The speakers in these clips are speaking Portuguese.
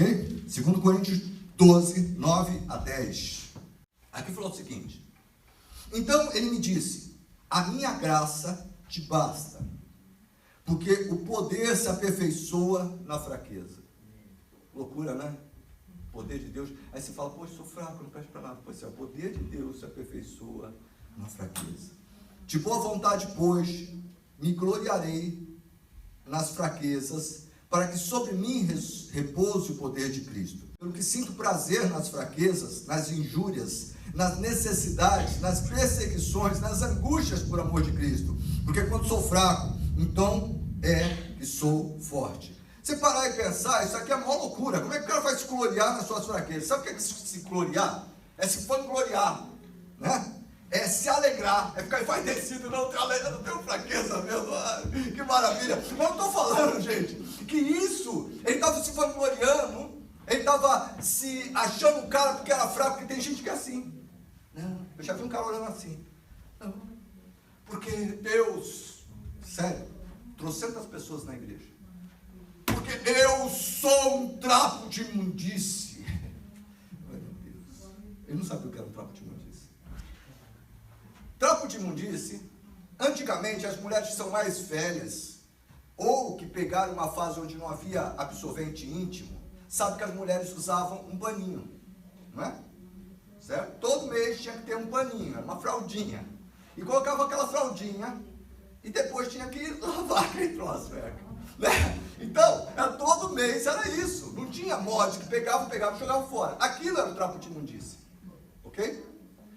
Ok? 2 Coríntios 12, 9 a 10. Aqui falou o seguinte: então ele me disse, a minha graça te basta, porque o poder se aperfeiçoa na fraqueza. Loucura, né? O poder de Deus. Aí você fala, poxa, sou fraco, não presto para nada. Pois é, o poder de Deus se aperfeiçoa na fraqueza. De boa vontade, pois, me gloriarei nas fraquezas, para que sobre mim repouse o poder de Cristo. Pelo que sinto prazer nas fraquezas, nas injúrias, nas necessidades, nas perseguições, nas angústias por amor de Cristo. Porque quando sou fraco, então é que sou forte. Você parar e pensar, isso aqui é uma loucura. Como é que o cara vai se gloriar nas suas fraquezas? Sabe o que é se gloriar? É se vangloriar, né? É se alegrar, é ficar envaidecido, não tenho fraqueza mesmo, que maravilha. Mas eu estou falando, gente, que isso, ele estava se vangloriando, ele estava se achando o cara porque era fraco, porque tem gente que é assim. Não, eu já vi um cara olhando assim. Não, porque Deus, sério, trocentas pessoas na igreja. Porque eu sou um trapo de imundície. Ai, meu Deus. Ele não sabia o que era um trapo de imundície. Trapo de imundície, antigamente as mulheres que são mais velhas, ou que pegaram uma fase onde não havia absorvente íntimo, sabe que as mulheres usavam um paninho, não é? Certo? Todo mês tinha que ter um paninho, uma fraldinha. E colocava aquela fraldinha e depois tinha que lavar aquele troço, né? Então, todo mês era isso. Não tinha mod que pegava e jogava fora. Aquilo era o trapo de imundície. Ok?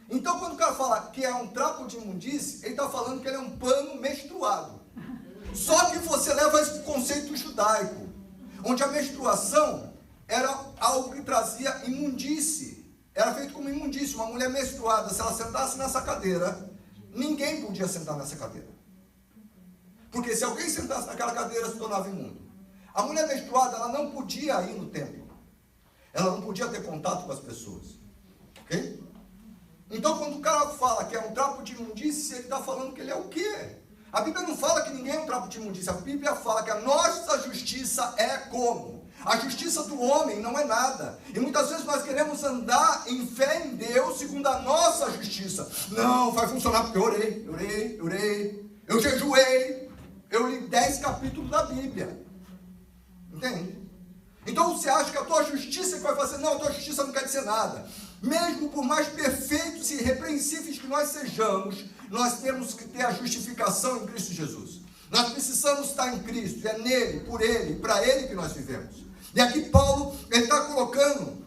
Então, quando o cara fala que é um trapo de imundície, ele está falando que ele é um pano menstruado. Só que você leva esse conceito judaico, onde a menstruação era algo que trazia imundície. Era feito como imundície. Uma mulher menstruada, se ela sentasse nessa cadeira, ninguém podia sentar nessa cadeira. Porque se alguém sentasse naquela cadeira, se tornava imundo. A mulher menstruada, ela não podia ir no templo. Ela não podia ter contato com as pessoas. Ok? Então, quando o cara fala que é um trapo de imundície, ele está falando que ele é o quê? A Bíblia não fala que ninguém é um trapo de imundície. A Bíblia fala que a nossa justiça é como? A justiça do homem não é nada. E muitas vezes nós queremos andar em fé em Deus segundo a nossa justiça. Não, vai funcionar porque eu orei, eu jejuei, eu li 10 capítulos da Bíblia. Entende? Então você acha que a tua justiça que vai fazer? Não, a tua justiça não quer dizer nada. Mesmo por mais perfeitos e irrepreensíveis que nós sejamos, nós temos que ter a justificação em Cristo Jesus. Nós precisamos estar em Cristo, e é nele, por ele, para ele que nós vivemos. E aqui Paulo, ele está colocando,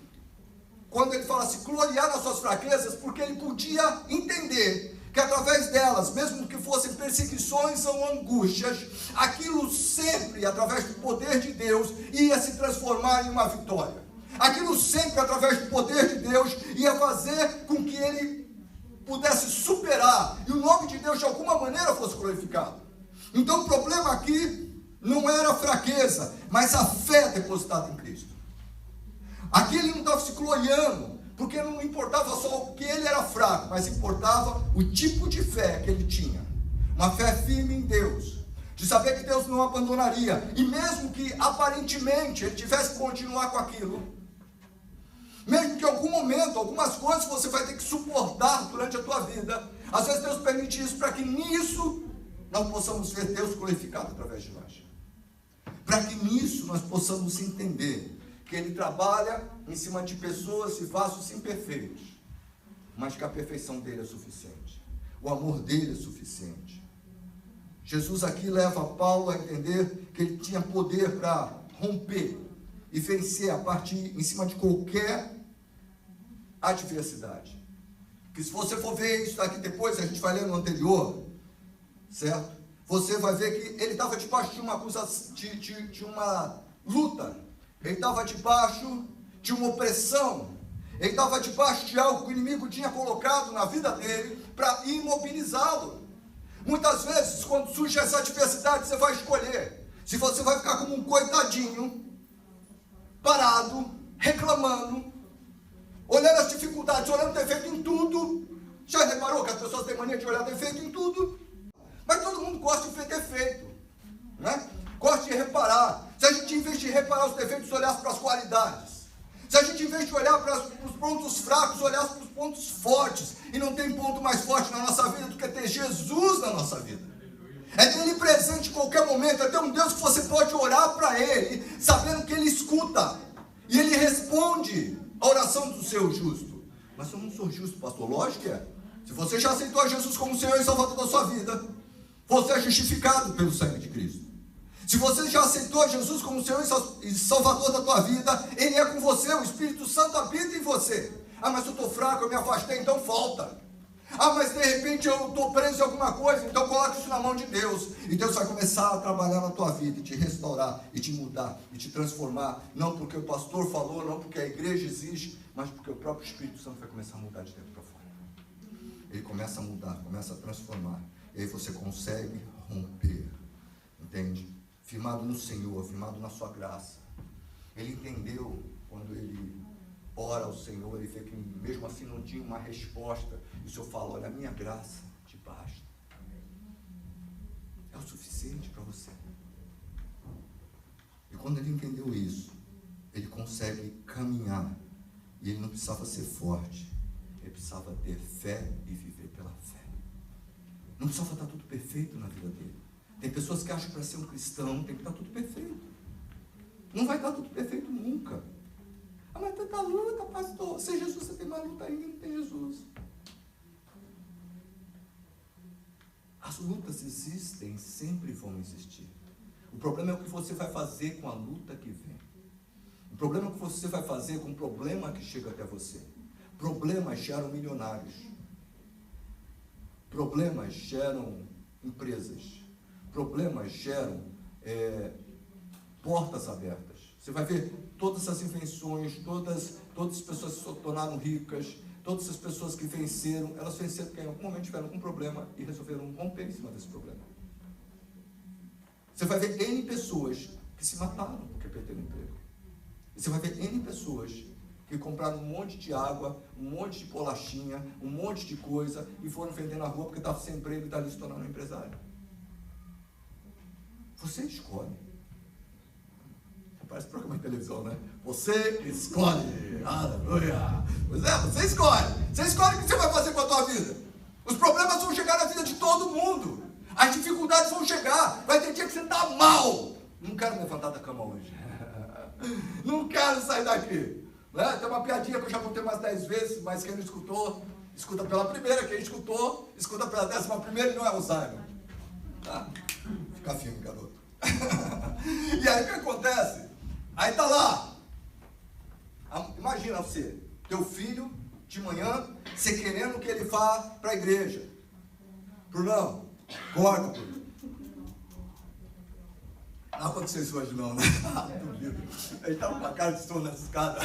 quando ele fala assim, gloriar nas suas fraquezas, porque ele podia entender que através delas, mesmo que fossem perseguições ou angústias, aquilo sempre, através do poder de Deus, ia se transformar em uma vitória. Aquilo sempre, através do poder de Deus, ia fazer com que ele pudesse superar e o nome de Deus de alguma maneira fosse glorificado. Então o problema aqui não era a fraqueza, mas a fé depositada em Cristo. Aqui ele não estava se gloriando, porque não importava só o que ele era fraco, mas importava o tipo de fé que ele tinha. Uma fé firme em Deus, de saber que Deus não abandonaria, e mesmo que aparentemente ele tivesse que continuar com aquilo, mesmo que em algum momento, algumas coisas você vai ter que suportar durante a tua vida, às vezes Deus permite isso para que nisso nós possamos ver Deus glorificado através de nós. Para que nisso nós possamos entender que Ele trabalha em cima de pessoas e vasos imperfeitos, mas que a perfeição dele é suficiente. O amor dele é suficiente. Jesus aqui leva Paulo a entender que ele tinha poder para romper e vencer a partir em cima de qualquer adversidade. Que se você for ver isso aqui depois, a gente vai ler no anterior, certo? Você vai ver que ele estava debaixo de uma acusação, de uma luta. Ele estava debaixo de uma opressão. Ele estava debaixo de algo que o inimigo tinha colocado na vida dele para imobilizá-lo. Muitas vezes, quando surge essa adversidade, você vai escolher se você vai ficar como um coitadinho, parado, reclamando, olhando as dificuldades, olhando defeito em tudo. Já reparou que as pessoas têm mania de olhar defeito em tudo? Mas todo mundo gosta de ver defeito, né? Gosta de reparar. Se a gente, em vez de reparar os defeitos, olhasse para as qualidades. Se a gente, em vez de olhar para os pontos fracos, olhasse para os pontos fortes. E não tem ponto mais forte na nossa vida do que ter Jesus na nossa vida. É ter Ele presente em qualquer momento. É ter um Deus que você pode orar para Ele, sabendo que Ele escuta. E Ele responde a oração do seu justo. Mas eu não sou justo, pastor. Lógico que é. Se você já aceitou a Jesus como Senhor e Salvador da sua vida, você é justificado pelo sangue de Cristo. Se você já aceitou a Jesus como Senhor e Salvador da tua vida, Ele é com você, o Espírito Santo habita em você. Ah, mas eu estou fraco, eu me afastei, então falta. Ah, mas de repente eu estou preso em alguma coisa, então coloca isso na mão de Deus. E Deus vai começar a trabalhar na tua vida, e te restaurar, e te mudar, e te transformar. Não porque o pastor falou, não porque a igreja exige, mas porque o próprio Espírito Santo vai começar a mudar de dentro para fora. Ele começa a mudar, começa a transformar. E aí você consegue romper. Entende? Firmado no Senhor, firmado na sua graça. Ele entendeu quando ele ora ao Senhor, ele vê que mesmo assim não tinha uma resposta. E o Senhor fala, olha, a minha graça te basta. É o suficiente para você. E quando ele entendeu isso, ele consegue caminhar. E ele não precisava ser forte. Ele precisava ter fé e viver pela fé. Não precisava estar tudo perfeito na vida dele. Tem pessoas que acham que para ser um cristão tem que estar tudo perfeito. Não vai estar tudo perfeito nunca. Ah, mas tanta luta, pastor. Sem Jesus você tem mais luta ainda, não tem Jesus. As lutas existem, sempre vão existir. O problema é o que você vai fazer com a luta que vem. O problema é o que você vai fazer com o problema que chega até você. Problemas geram milionários. Problemas geram empresas. Problemas geram portas abertas. Você vai ver todas as invenções, todas as pessoas que se tornaram ricas, todas as pessoas que venceram, elas venceram porque em algum momento tiveram um problema e resolveram romper em cima desse problema. Você vai ver N pessoas que se mataram porque perderam o emprego. E você vai ver N pessoas que compraram um monte de água, um monte de bolachinha, um monte de coisa e foram vender na rua porque estavam sem emprego e dali se tornaram um empresário. Você escolhe. Parece programa de televisão, né? Você escolhe. Aleluia. Pois é, você escolhe. Você escolhe o que você vai fazer com a tua vida. Os problemas vão chegar na vida de todo mundo. As dificuldades vão chegar. Vai ter dia que você está mal. Não quero levantar da cama hoje. Não quero sair daqui. Né? Tem uma piadinha que eu já contei umas 10 vezes, mas quem não escutou, escuta pela primeira. Quem escutou, escuta pela 11ª e não é Alzheimer. Tá? Fica firme, garoto. E aí o que acontece? Aí tá lá. Imagina você, teu filho, de manhã, você querendo que ele vá para a igreja. Brunão, acorda, Bruno. Não aconteceu isso hoje não, né? Duvido. Ele tava com a cara de sono nessa escada.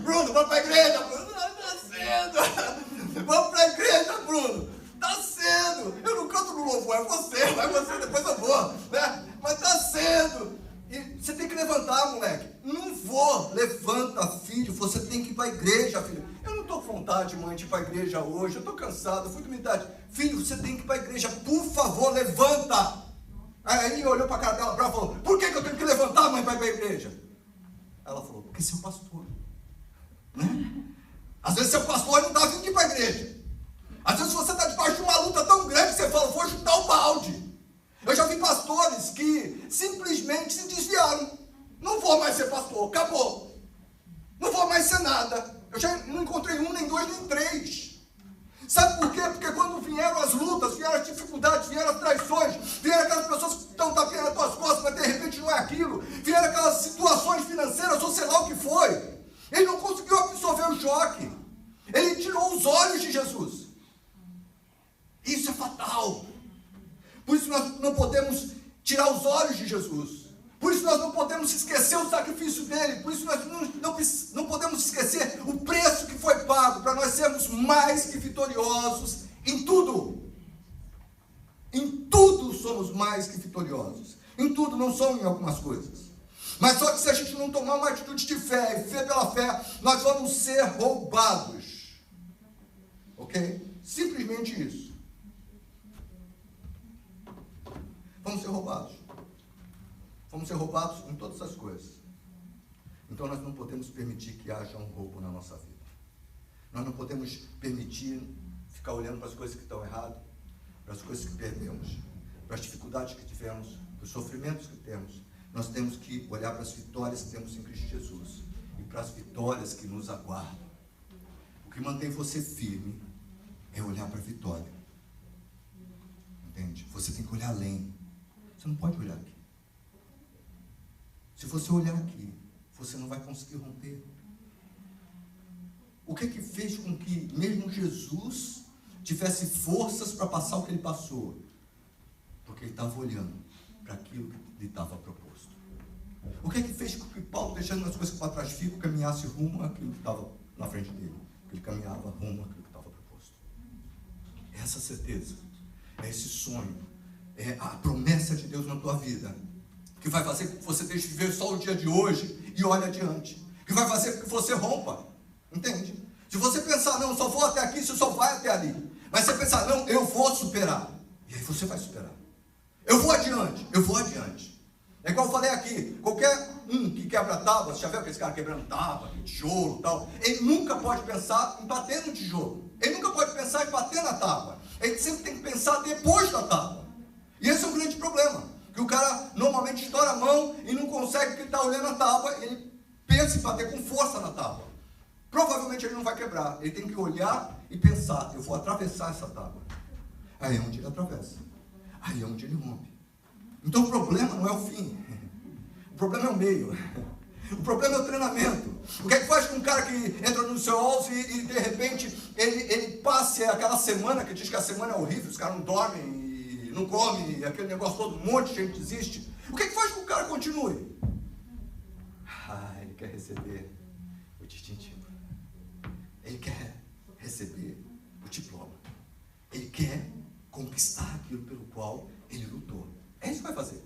Bruno, vamos para a igreja, Bruno. Tá cedo. Vamos para a igreja, Bruno. Tá cedo. Eu não canto no louvor, é você. Vai você, depois eu vou. Né? Mas tá cedo. E você tem que levantar, moleque. Não vou. Levanta, filho. Você tem que ir para a igreja, filho. Eu não estou com vontade, mãe, de ir para a igreja hoje. Eu estou cansado, eu fui dormir tarde. Filho, você tem que ir para a igreja. Por favor, levanta. Aí ele olhou para a cara dela e falou, por que eu tenho que levantar, mãe, para ir para a igreja? Ela falou, porque você é o pastor. Né? Às vezes você é o pastor e não está vindo de ir para a igreja. Às vezes você está debaixo de uma luta tão grande que você fala, vou chutar o balde. Eu já vi pastores que simplesmente se desviaram. Não vou mais ser pastor, acabou. Não vou mais ser nada. Eu já não encontrei um, nem dois, nem três. Sabe por quê? Porque quando vieram as lutas, vieram as dificuldades, vieram as traições, vieram aquelas pessoas que estão tapando nas tuas costas, mas de repente não é aquilo, vieram aquelas situações financeiras, ou sei lá o que foi. Ele não conseguiu absorver o choque. Ele tirou os olhos de Jesus. Isso é fatal. Por isso nós não podemos tirar os olhos de Jesus. Por isso nós não podemos esquecer o sacrifício dele. Por isso nós não podemos esquecer o preço que foi pago para nós sermos mais que vitoriosos em tudo. Em tudo somos mais que vitoriosos. Em tudo, não só em algumas coisas. Mas só que se a gente não tomar uma atitude de fé e fé pela fé, nós vamos ser roubados. Ok? Simplesmente isso. Vamos ser roubados. Fomos ser roubados em todas as coisas. Então nós não podemos permitir que haja um roubo na nossa vida. Nós não podemos permitir ficar olhando para as coisas que estão erradas, para as coisas que perdemos, para as dificuldades que tivemos, para os sofrimentos que temos. Nós temos que olhar para as vitórias que temos em Cristo Jesus e para as vitórias que nos aguardam. O que mantém você firme é olhar para a vitória. Entende? Você tem que olhar além. Você não pode olhar aqui. Se você olhar aqui, você não vai conseguir romper. O que fez com que mesmo Jesus tivesse forças para passar o que ele passou? Porque ele estava olhando para aquilo que lhe estava proposto. O que fez com que Paulo, deixando as coisas para trás, caminhasse rumo àquilo que estava na frente dele? Porque ele caminhava rumo àquilo que estava proposto. É essa certeza, é esse sonho, é a promessa de Deus na tua vida, que vai fazer com que você deixe de viver só o dia de hoje e olhe adiante, que vai fazer com que você rompa, entende? Se você pensar, não, só vou até aqui, você só vai até ali, mas você pensar, não, eu vou superar, e aí você vai superar. Eu vou adiante. É igual eu falei aqui, qualquer um que quebra tábua, você já viu aqueles caras quebrando tábua, tijolo e tal, ele nunca pode pensar em bater no tijolo, ele nunca pode pensar em bater na tábua, ele sempre tem que pensar depois da tábua. E esse é um grande problema, que o cara normalmente estoura a mão e não consegue, porque ele está olhando a tábua, ele pensa em bater com força na tábua. Provavelmente ele não vai quebrar, ele tem que olhar e pensar, eu vou atravessar essa tábua. Aí é onde ele atravessa, aí é onde ele rompe. Então o problema não é o fim, o problema é o meio, o problema é o treinamento. O que é que faz com um cara que entra no seu alvo e de repente ele passe aquela semana, que diz que a semana é horrível, os caras não dormem, não comem, aquele negócio todo, um monte de gente desiste. O que é que faz com que o cara continue? Ele quer receber o distintivo, ele quer receber o diploma, ele quer conquistar aquilo pelo qual ele lutou. É isso que vai fazer.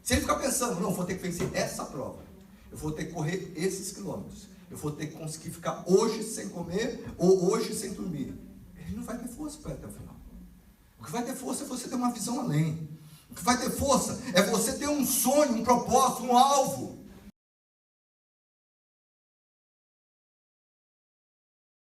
Se ele ficar pensando, não, vou ter que vencer essa prova, eu vou ter que correr esses quilômetros, eu vou ter que conseguir ficar hoje sem comer ou hoje sem dormir, ele não vai ter força para ir até o final. O que vai ter força é você ter uma visão além. O que vai ter força é você ter um sonho, um propósito, um alvo.